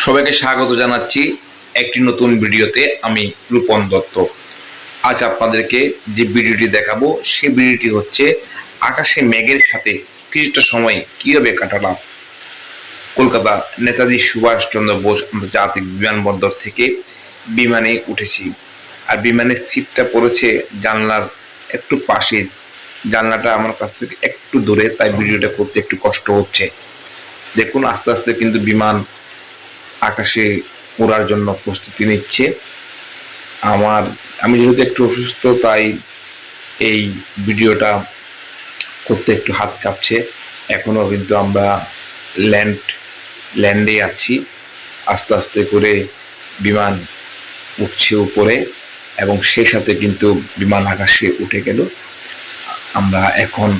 সবাইকে স্বাগত জানাচ্ছি একটি নতুন ভিডিওতে। আমি রূপন দত্ত। আজ আপনাদেরকে যে ভিডিওটি দেখাবো সেই ভিডিওটি হচ্ছে আকাশে মেঘের সাথে কিছুটা সময় কিভাবে কাটালাম। কলকাতা নেতাজি সুভাষচন্দ্র বোস আন্তর্জাতিক বিমানবন্দর থেকে বিমানে উঠেছি, আর বিমানের সিটটা পড়েছে জানলার একটু পাশে। জানলাটা আমার কাছ থেকে একটু দূরে, তাই ভিডিওটা করতে একটু কষ্ট হচ্ছে। দেখুন, আস্তে আস্তে কিন্তু বিমান আকাশে ওড়ার জন্য প্রস্তুতি নিচ্ছে। আমি যেহেতু একটু অসুস্থ, তাই এই ভিডিওটা করতে একটু হাত কাঁপছে। এখনো কিন্তু আমরা ল্যান্ডে আছি। আস্তে আস্তে করে বিমান উঠছে উপরে, এবং সেই সাথে কিন্তু বিমান আকাশে উঠে গেল। আমরা এখন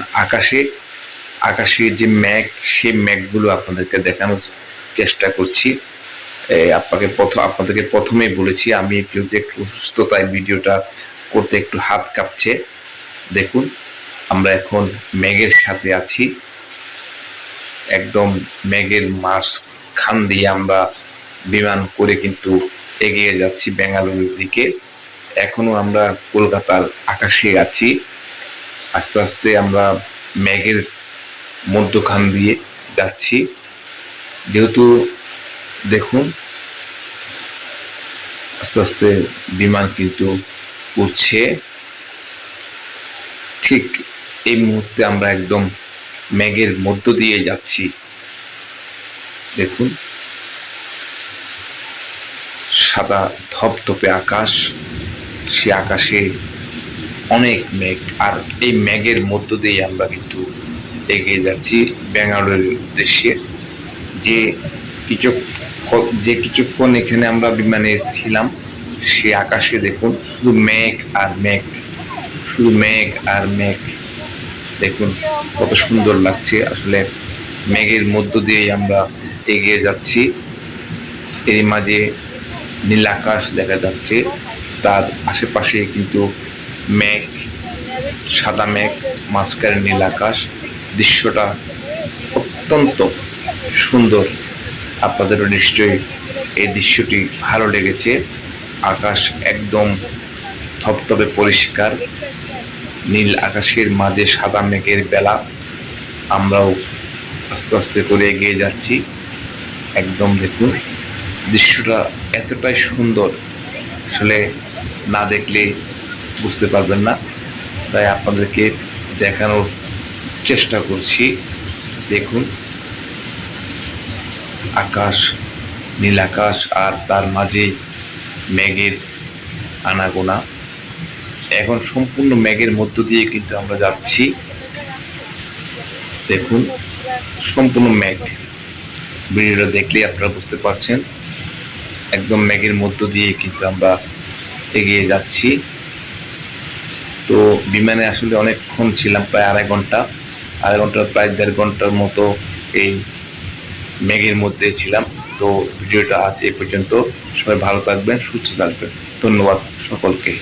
আকাশে যে মেঘ, সেই মেঘগুলো আপনাদেরকে দেখানোর চেষ্টা করছি। আপনাদেরকে প্রথমেই বলেছি আমি একটু অসুস্থ, তাই ভিডিওটা করতে একটু হাত কাঁপছে। দেখুন, আমরা এখন মেঘের সাথে আছি। একদম মেঘের মাঝখান দিয়ে আমরা বিমান করে কিন্তু এগিয়ে যাচ্ছি বেঙ্গালুরুর দিকে। এখনো আমরা কলকাতার আকাশে আছি। আস্তে আস্তে আমরা মেঘের মধ্যখান দিয়ে যাচ্ছি। যেহেতু দেখুন, আস্তে আস্তে বিমান কিন্তু উঠছে। ঠিক এই মুহূর্তে আমরা একদম মেঘের মধ্য দিয়ে যাচ্ছি। দেখুন, সাদা ধপধপে আকাশ, সে আকাশে অনেক মেঘ, আর এই মেঘের মধ্য দিয়ে আমরা কিন্তু এগিয়ে যাচ্ছি বেঙ্গালুরুর উদ্দেশ্যে। যে কিছুক্ষণ এখানে আমরা বিমানে ছিলাম, সে আকাশে দেখুন শুধু মেঘ আর মেঘ, শুধু মেঘ আর মেঘ। দেখুন কত সুন্দর লাগছে। আসলে মেঘের মধ্য দিয়েই আমরা এগিয়ে যাচ্ছি। এর মাঝে নীল আকাশ দেখা যাচ্ছে, তার আশেপাশে কিন্তু মেঘ, সাদা মেঘ, মাঝখানে নীল আকাশ। দৃশ্যটা অত্যন্ত সুন্দর। আপনাদেরও নিশ্চয়ই এই দৃশ্যটি ভালো লেগেছে। আকাশ একদম ধবধবে পরিষ্কার, নীল আকাশের মাঝে সাদা মেঘের বেলা। আমরাও আস্তে আস্তে করে এগিয়ে যাচ্ছি। একদম দেখুন, দৃশ্যটা এতটাই সুন্দর, আসলে না দেখলে বুঝতে পারবেন না, তাই আপনাদেরকে দেখানোর চেষ্টা করছি। দেখুন, আকাশ, নীল আকাশ, আর তার মাঝে মেঘের আনাগোনা। এখন সম্পূর্ণ মেঘের মধ্য দিয়ে কিন্তু আমরা যাচ্ছি। দেখুন, সম্পূর্ণ মেঘ। ভিডিওটা দেখলেই আপনারা বুঝতে পারছেন, একদম মেঘের মধ্য দিয়ে কিন্তু আমরা এগিয়ে যাচ্ছি। তো বিমানে আসলে অনেকক্ষণ ছিলাম, প্রায় আড়াই ঘন্টা, প্রায় 1.5 ঘন্টার মতো এই মেঘের মধ্যে ছিলাম। তো ভিডিওটা আজ এই পর্যন্ত। সবাই ভালো থাকবেন, সুস্থ থাকবেন। ধন্যবাদ সকলকে।